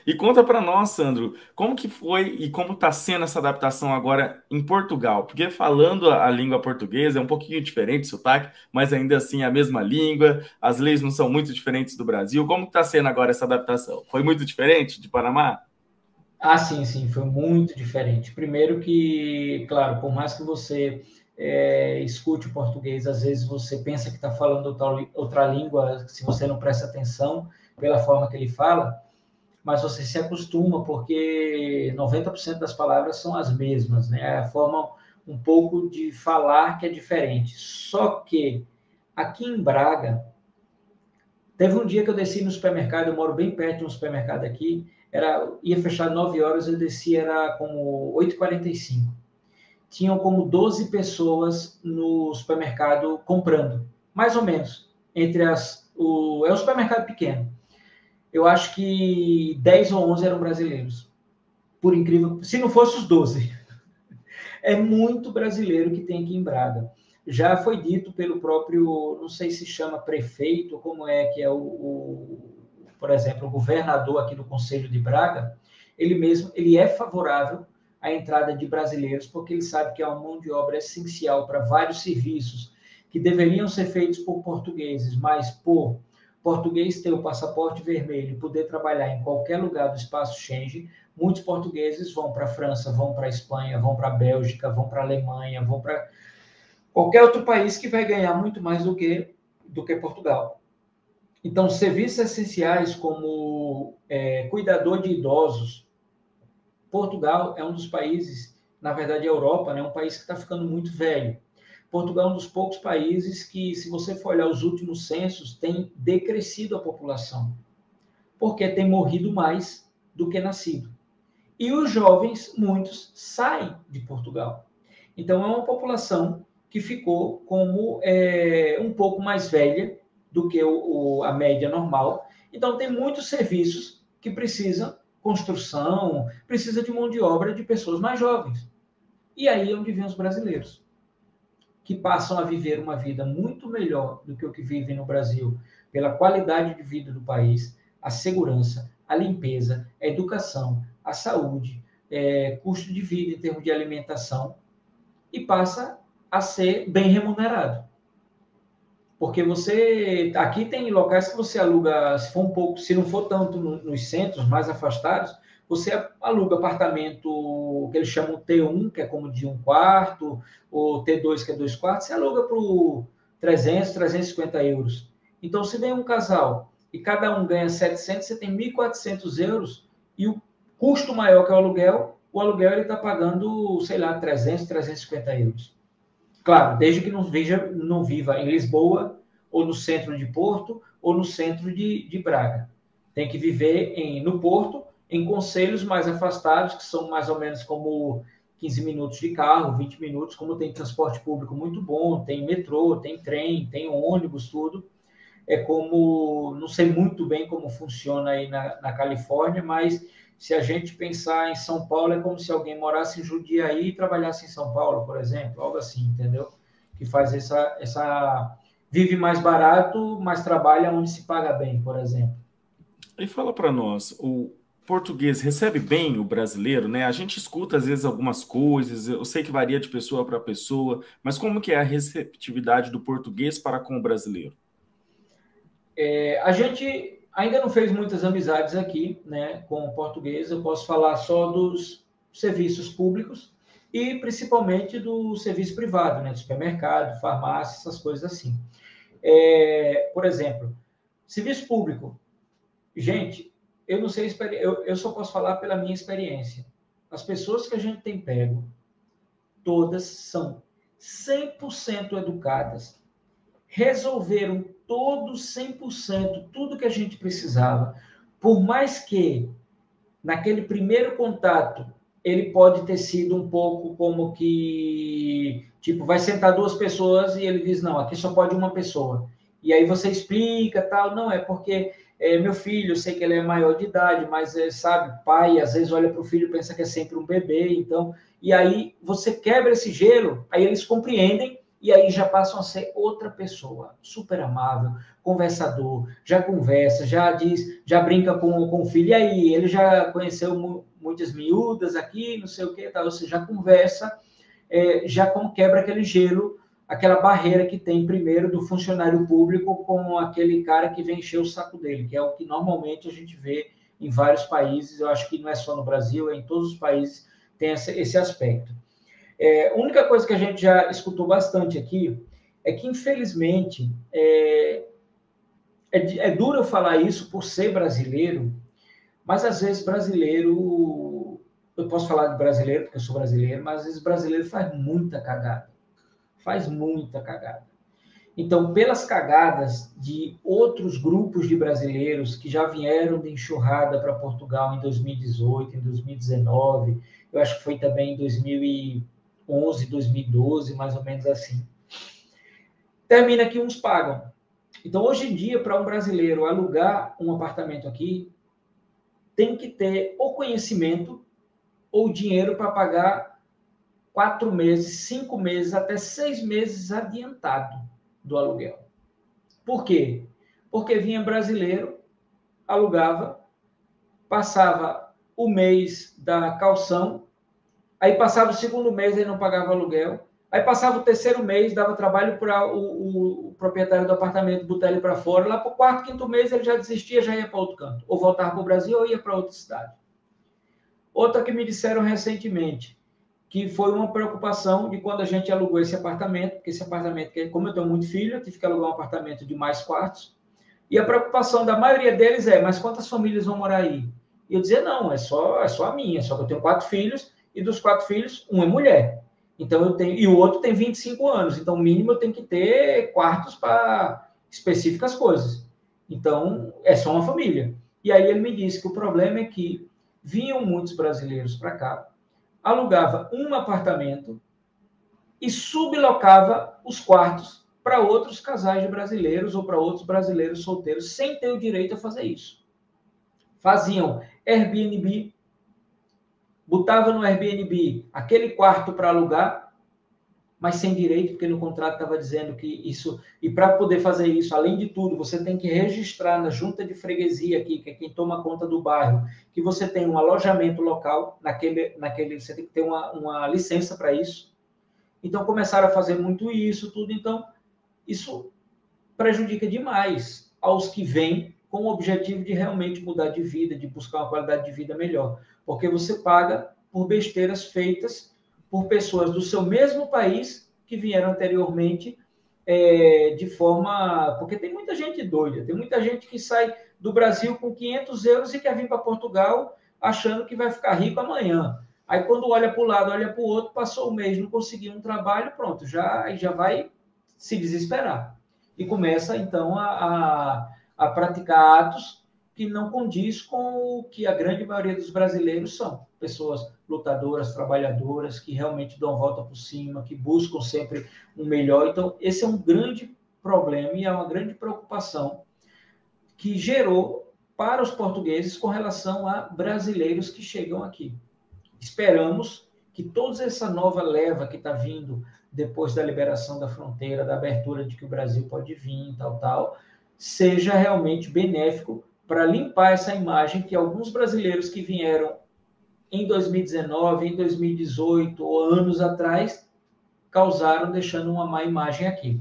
E conta para nós, Sandro, como que foi e como está sendo essa adaptação agora em Portugal? Porque falando a língua portuguesa é um pouquinho diferente o sotaque, mas ainda assim é a mesma língua, as leis não são muito diferentes do Brasil. Como está sendo agora essa adaptação? Foi muito diferente de Panamá? Ah, sim, sim, foi muito diferente. Primeiro que, claro, por mais que você escute o português, às vezes você pensa que está falando outra língua, se você não presta atenção pela forma que ele fala, mas você se acostuma, porque 90% das palavras são as mesmas, né? É a forma um pouco de falar que é diferente. Só que aqui em Braga, teve um dia que eu desci no supermercado, eu moro bem perto de um supermercado aqui, ia fechar 9 horas, eu desci, era como 8h45. Tinham como 12 pessoas no supermercado comprando, mais ou menos, é um supermercado pequeno. Eu acho que 10 ou 11 eram brasileiros, por incrível, se não fosse os 12. É muito brasileiro que tem aqui em Braga. Já foi dito pelo próprio, não sei se chama prefeito, como é que é por exemplo, o governador aqui do Conselho de Braga, ele mesmo, ele é favorável à entrada de brasileiros, porque ele sabe que é uma mão de obra essencial para vários serviços que deveriam ser feitos por portugueses, mas por português ter o passaporte vermelho e poder trabalhar em qualquer lugar do espaço Schengen, muitos portugueses vão para a França, vão para a Espanha, vão para a Bélgica, vão para a Alemanha, vão para qualquer outro país que vai ganhar muito mais do que Portugal. Então, serviços essenciais como cuidador de idosos, Portugal é um dos países, na verdade, a Europa, né, é um país que está ficando muito velho. Portugal é um dos poucos países que, se você for olhar os últimos censos, tem decrescido a população, porque tem morrido mais do que nascido. E os jovens, muitos, saem de Portugal. Então, é uma população que ficou como um pouco mais velha do que a média normal. Então, tem muitos serviços que precisam construção, precisa de mão de obra de pessoas mais jovens. E aí é onde vêm os brasileiros, que passam a viver uma vida muito melhor do que o que vivem no Brasil, pela qualidade de vida do país, a segurança, a limpeza, a educação, a saúde, custo de vida em termos de alimentação, e passa a ser bem remunerado. Porque você, aqui tem locais que você aluga, se for um pouco, se não for tanto nos centros mais afastados, você aluga apartamento que eles chamam T1, que é como de um quarto, ou T2, que é 2 quartos, você aluga por 300, 350 euros. Então, se vem um casal e cada um ganha 700, você tem 1.400 euros, e o custo maior que é o aluguel ele está pagando, sei lá, 300, 350 euros. Claro, desde que não viva em Lisboa, ou no centro de Porto, ou no centro de Braga. Tem que viver no Porto, em concelhos mais afastados, que são mais ou menos como 15 minutos de carro, 20 minutos, como tem transporte público muito bom, tem metrô, tem trem, tem ônibus, tudo. É como, não sei muito bem como funciona aí na Califórnia, mas se a gente pensar em São Paulo, é como se alguém morasse em Jundiaí e trabalhasse em São Paulo, por exemplo, algo assim, entendeu? Que faz vive mais barato, mas trabalha onde se paga bem, por exemplo. E fala para nós, o português recebe bem o brasileiro, né? A gente escuta às vezes algumas coisas, eu sei que varia de pessoa para pessoa, mas como que é a receptividade do português para com o brasileiro? A gente ainda não fez muitas amizades aqui, né, com o português. Eu posso falar só dos serviços públicos e principalmente do serviço privado, né, de supermercado, farmácia, essas coisas assim. Por exemplo, serviço público. Gente, eu não sei, eu só posso falar pela minha experiência. As pessoas que a gente tem pego, todas são 100% educadas, resolveram todos 100%, tudo que a gente precisava. Por mais que, naquele primeiro contato, ele pode ter sido um pouco como que, tipo, vai sentar duas pessoas e ele diz, não, aqui só pode uma pessoa. E aí você explica, tal, não, é porque meu filho, eu sei que ele é maior de idade, mas sabe, pai, às vezes olha para o filho e pensa que é sempre um bebê, então, e aí você quebra esse gelo, aí eles compreendem e aí já passam a ser outra pessoa, super amável, conversador, já conversa, já diz, já brinca com o filho, e aí, ele já conheceu muitas miúdas aqui, não sei o que, tal, você já conversa, já como quebra aquele gelo, aquela barreira que tem primeiro do funcionário público com aquele cara que vem encher o saco dele, que é o que normalmente a gente vê em vários países, eu acho que não é só no Brasil, é em todos os países tem esse aspecto. A única coisa que a gente já escutou bastante aqui é que, infelizmente, é duro eu falar isso por ser brasileiro, mas às vezes brasileiro, eu posso falar de brasileiro porque eu sou brasileiro, mas às vezes brasileiro faz muita cagada. Faz muita cagada. Então, pelas cagadas de outros grupos de brasileiros que já vieram de enxurrada para Portugal em 2018, em 2019, eu acho que foi também em 2011, 2012, mais ou menos assim. Termina que uns pagam. Então, hoje em dia, para um brasileiro alugar um apartamento aqui, tem que ter ou conhecimento ou dinheiro para pagar 4 meses, 5 meses, até 6 meses adiantado do aluguel. Por quê? Porque vinha brasileiro, alugava, passava o mês da calção, aí passava o segundo mês e não pagava aluguel, aí passava o terceiro mês, dava trabalho para o proprietário do apartamento botar ele para fora, lá para o quarto, quinto mês ele já desistia, já ia para outro canto, ou voltava para o Brasil ou ia para outra cidade. Outra que me disseram recentemente, que foi uma preocupação de quando a gente alugou esse apartamento, porque esse apartamento, como eu tenho muito filho, eu tive que alugar um apartamento de mais quartos, e a preocupação da maioria deles mas quantas famílias vão morar aí? E eu dizia, não, é só a minha, só que eu tenho 4 filhos, e dos 4 filhos, um é mulher. Então eu tenho, e o outro tem 25 anos, então mínimo eu tenho que ter quartos para específicas coisas. Então, é só uma família. E aí ele me disse que o problema é que vinham muitos brasileiros para cá, alugava um apartamento e sublocava os quartos para outros casais de brasileiros ou para outros brasileiros solteiros, sem ter o direito a fazer isso. Faziam Airbnb, botavam no Airbnb aquele quarto para alugar, mas sem direito, porque no contrato estava dizendo que isso... E para poder fazer isso, além de tudo, você tem que registrar na junta de freguesia aqui, que é quem toma conta do bairro, que você tem um alojamento local, você tem que ter uma licença para isso. Então, começaram a fazer muito isso, tudo. Então, isso prejudica demais aos que vêm com o objetivo de realmente mudar de vida, de buscar uma qualidade de vida melhor. Porque você paga por besteiras feitas por pessoas do seu mesmo país que vieram anteriormente de forma... Porque tem muita gente doida, tem muita gente que sai do Brasil com 500 euros e quer vir para Portugal achando que vai ficar rico amanhã. Aí quando olha para o lado, olha para o outro, passou um mês, não conseguiu um trabalho, pronto, já vai se desesperar. E começa, então, a praticar atos que não condiz com o que a grande maioria dos brasileiros são. Pessoas lutadoras, trabalhadoras, que realmente dão a volta por cima, que buscam sempre um melhor. Então, esse é um grande problema e é uma grande preocupação que gerou para os portugueses com relação a brasileiros que chegam aqui. Esperamos que toda essa nova leva que está vindo depois da liberação da fronteira, da abertura de que o Brasil pode vir, tal, seja realmente benéfico para limpar essa imagem que alguns brasileiros que vieram em 2019, em 2018 ou anos atrás, causaram, deixando uma má imagem aqui.